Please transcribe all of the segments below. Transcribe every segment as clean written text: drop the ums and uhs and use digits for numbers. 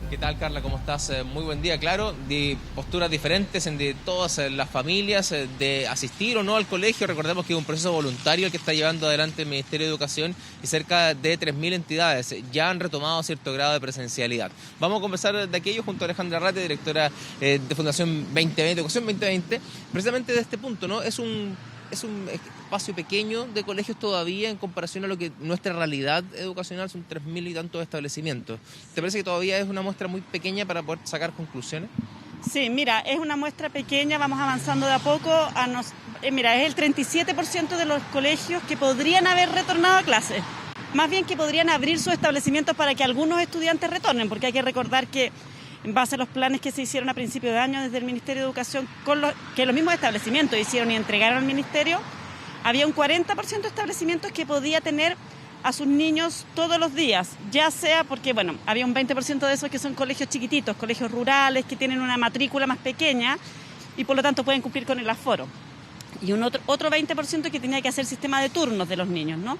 ¿Qué tal, Carla? ¿Cómo estás? Muy buen día. Claro, de posturas diferentes en de todas las familias, de asistir o no al colegio. Recordemos que es un proceso voluntario el que está llevando adelante el Ministerio de Educación y cerca de 3.000 entidades ya han retomado cierto grado de presencialidad. Vamos a conversar de aquello junto a Alejandra Arrate, directora de Fundación 2020, Educación 2020, precisamente de este punto, ¿no? Es un espacio pequeño de colegios todavía en comparación a lo que nuestra realidad educacional son 3.000 y tantos establecimientos. ¿Te parece que todavía es una muestra muy pequeña para poder sacar conclusiones? Sí, mira, es una muestra pequeña, vamos avanzando de a poco. Mira, es el 37% de los colegios que podrían haber retornado a clases. Más bien que podrían abrir sus establecimientos para que algunos estudiantes retornen, porque hay que recordar que en base a los planes que se hicieron a principio de año desde el Ministerio de Educación, que los mismos establecimientos hicieron y entregaron al Ministerio, había un 40% de establecimientos que podía tener a sus niños todos los días, ya sea porque, había un 20% de esos que son colegios chiquititos, colegios rurales, que tienen una matrícula más pequeña y por lo tanto pueden cumplir con el aforo. Y un otro 20% que tenía que hacer sistema de turnos de los niños, ¿no?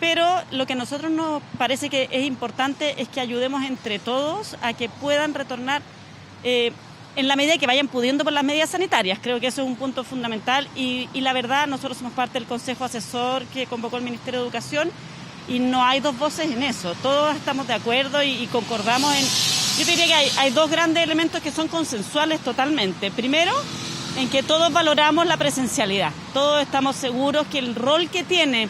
Pero lo que a nosotros nos parece que es importante es que ayudemos entre todos a que puedan retornar en la medida que vayan pudiendo por las medidas sanitarias. Creo que eso es un punto fundamental y la verdad nosotros somos parte del Consejo Asesor que convocó el Ministerio de Educación y no hay dos voces en eso. Todos estamos de acuerdo y concordamos en... Yo diría que hay dos grandes elementos que son consensuales totalmente. Primero, en que todos valoramos la presencialidad. Todos estamos seguros que el rol que tiene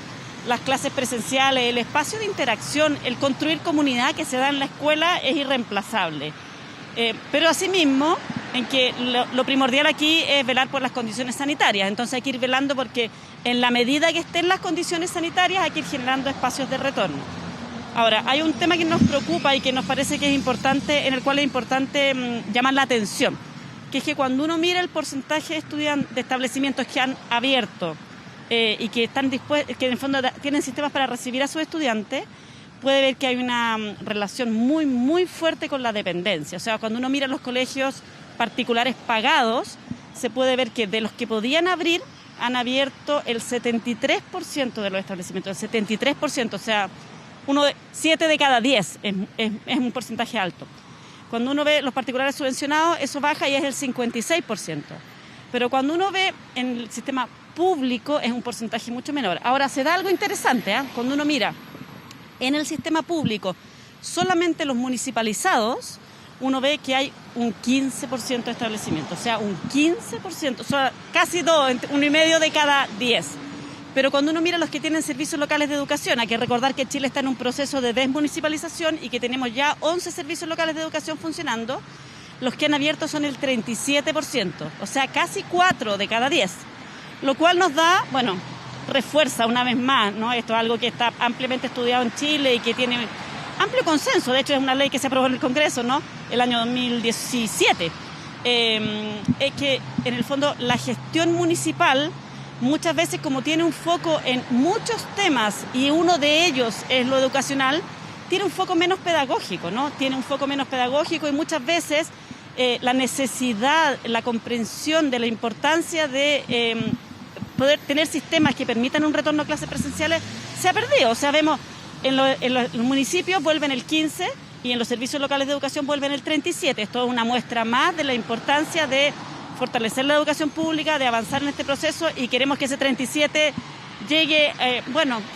las clases presenciales, el espacio de interacción, el construir comunidad que se da en la escuela es irreemplazable. Pero asimismo, en que lo primordial aquí es velar por las condiciones sanitarias. Entonces hay que ir velando porque en la medida que estén las condiciones sanitarias hay que ir generando espacios de retorno. Ahora, hay un tema que nos preocupa y que nos parece que es importante, en el cual es importante llamar la atención, que es que cuando uno mira el porcentaje de establecimientos que han abierto y que están dispuestos, que en el fondo tienen sistemas para recibir a sus estudiantes, puede ver que hay una relación muy, muy fuerte con la dependencia. O sea, cuando uno mira los colegios particulares pagados, se puede ver que de los que podían abrir, han abierto el 73% de los establecimientos, el 73%, o sea, 7 de cada 10 es un porcentaje alto. Cuando uno ve los particulares subvencionados, eso baja y es el 56%. Pero cuando uno ve en el sistema público, es un porcentaje mucho menor. Ahora, se da algo interesante, cuando uno mira en el sistema público, solamente los municipalizados, uno ve que hay un 15% de establecimientos, o sea, un 15%, o sea, casi 1,5 de cada 10. Pero cuando uno mira los que tienen servicios locales de educación, hay que recordar que Chile está en un proceso de desmunicipalización y que tenemos ya 11 servicios locales de educación funcionando, los que han abierto son el 37%, o sea, casi 4 de cada 10, lo cual nos da, refuerza una vez más, ¿no? Esto es algo que está ampliamente estudiado en Chile y que tiene amplio consenso. De hecho, es una ley que se aprobó en el Congreso, ¿no? El año 2017. Es que, en el fondo, la gestión municipal, muchas veces, como tiene un foco en muchos temas y uno de ellos es lo educacional, tiene un foco menos pedagógico, ¿no? Tiene un foco menos pedagógico y muchas veces la necesidad, la comprensión de la importancia de poder tener sistemas que permitan un retorno a clases presenciales se ha perdido. O sea, vemos en los municipios vuelven el 15% y en los servicios locales de educación vuelven el 37%. Esto es una muestra más de la importancia de fortalecer la educación pública, de avanzar en este proceso y queremos que ese 37% llegue,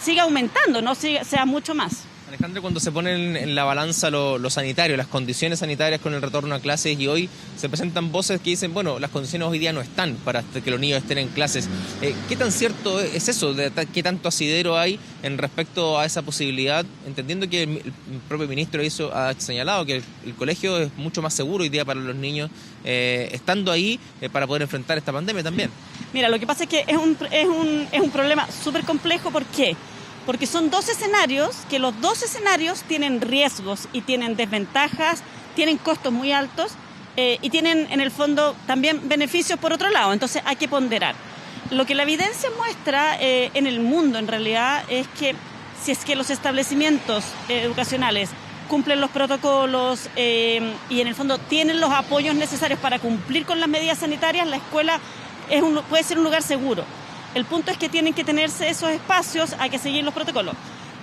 siga aumentando, no sea mucho más. Alejandro, cuando se ponen en la balanza lo sanitario, las condiciones sanitarias con el retorno a clases y hoy se presentan voces que dicen, las condiciones hoy día no están para que los niños estén en clases. ¿Qué tan cierto es eso? ¿Qué tanto asidero hay en respecto a esa posibilidad? Entendiendo que el propio ministro ha señalado que el colegio es mucho más seguro hoy día para los niños, estando ahí para poder enfrentar esta pandemia también. Mira, lo que pasa es que es un problema súper complejo. ¿Por qué? Porque son dos escenarios, que los dos escenarios tienen riesgos y tienen desventajas, tienen costos muy altos y tienen en el fondo también beneficios por otro lado. Entonces hay que ponderar. Lo que la evidencia muestra en el mundo en realidad es que si es que los establecimientos educacionales cumplen los protocolos y en el fondo tienen los apoyos necesarios para cumplir con las medidas sanitarias, la escuela puede ser un lugar seguro. El punto es que tienen que tenerse esos espacios, hay que seguir los protocolos.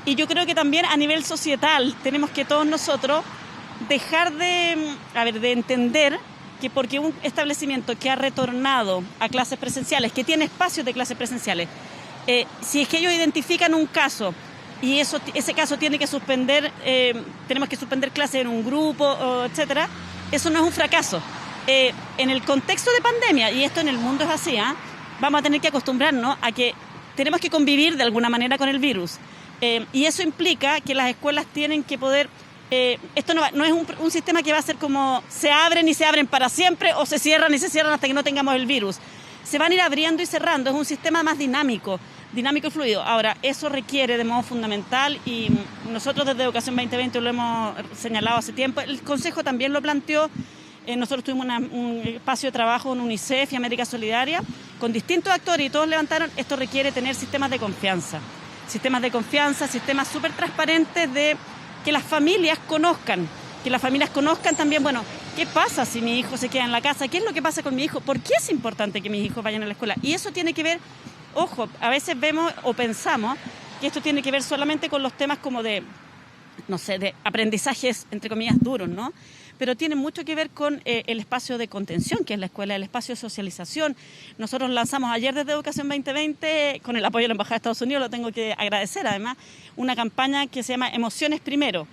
Y yo creo que también a nivel societal tenemos que todos nosotros dejar de entender que porque un establecimiento que ha retornado a clases presenciales, que tiene espacios de clases presenciales, si es que ellos identifican un caso y ese caso tiene que suspender, tenemos que suspender clases en un grupo, etcétera, eso no es un fracaso. En el contexto de pandemia, y esto en el mundo es así, vamos a tener que acostumbrarnos a que tenemos que convivir de alguna manera con el virus. Y eso implica que las escuelas tienen que poder... esto no es un sistema que va a ser como se abren y se abren para siempre o se cierran y se cierran hasta que no tengamos el virus. Se van a ir abriendo y cerrando, es un sistema más dinámico y fluido. Ahora, eso requiere de modo fundamental y nosotros desde Educación 2020 lo hemos señalado hace tiempo, el Consejo también lo planteó. Nosotros tuvimos un espacio de trabajo en UNICEF y América Solidaria con distintos actores y todos levantaron, esto requiere tener sistemas de confianza, sistemas súper transparentes de que las familias conozcan también, bueno, ¿qué pasa si mi hijo se queda en la casa? ¿Qué es lo que pasa con mi hijo? ¿Por qué es importante que mis hijos vayan a la escuela? Y eso tiene que ver, ojo, a veces vemos o pensamos que esto tiene que ver solamente con los temas como de, no sé, de aprendizajes, entre comillas, duros, ¿no? Pero tiene mucho que ver con el espacio de contención, que es la escuela, el espacio de socialización. Nosotros lanzamos ayer desde Educación 2020, con el apoyo de la Embajada de Estados Unidos, lo tengo que agradecer además, una campaña que se llama Emociones Primero,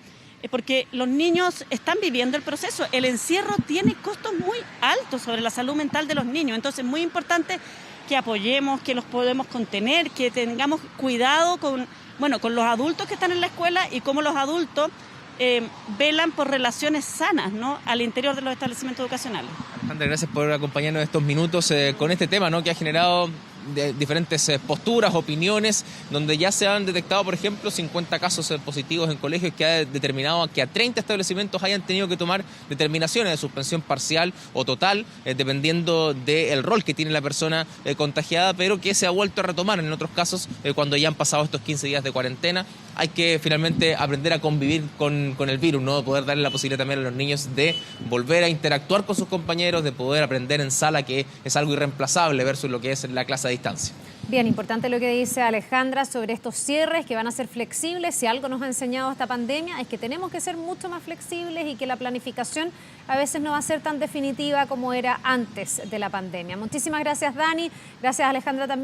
porque los niños están viviendo el proceso. El encierro tiene costos muy altos sobre la salud mental de los niños, entonces es muy importante que apoyemos, que los podemos contener, que tengamos cuidado con los adultos que están en la escuela y cómo los adultos velan por relaciones sanas, ¿no?, al interior de los establecimientos educacionales. Alejandra, gracias por acompañarnos estos minutos con este tema, ¿no?, que ha generado diferentes posturas, opiniones, donde ya se han detectado, por ejemplo, 50 casos positivos en colegios que ha determinado que a 30 establecimientos hayan tenido que tomar determinaciones de suspensión parcial o total, dependiendo del rol que tiene la persona contagiada, pero que se ha vuelto a retomar en otros casos cuando ya han pasado estos 15 días de cuarentena. Hay que finalmente aprender a convivir con el virus, ¿no?, poder darle la posibilidad también a los niños de volver a interactuar con sus compañeros, de poder aprender en sala, que es algo irreemplazable versus lo que es la clase a distancia. Bien, importante lo que dice Alejandra sobre estos cierres que van a ser flexibles. Si algo nos ha enseñado esta pandemia es que tenemos que ser mucho más flexibles y que la planificación a veces no va a ser tan definitiva como era antes de la pandemia. Muchísimas gracias, Dani. Gracias, Alejandra, también.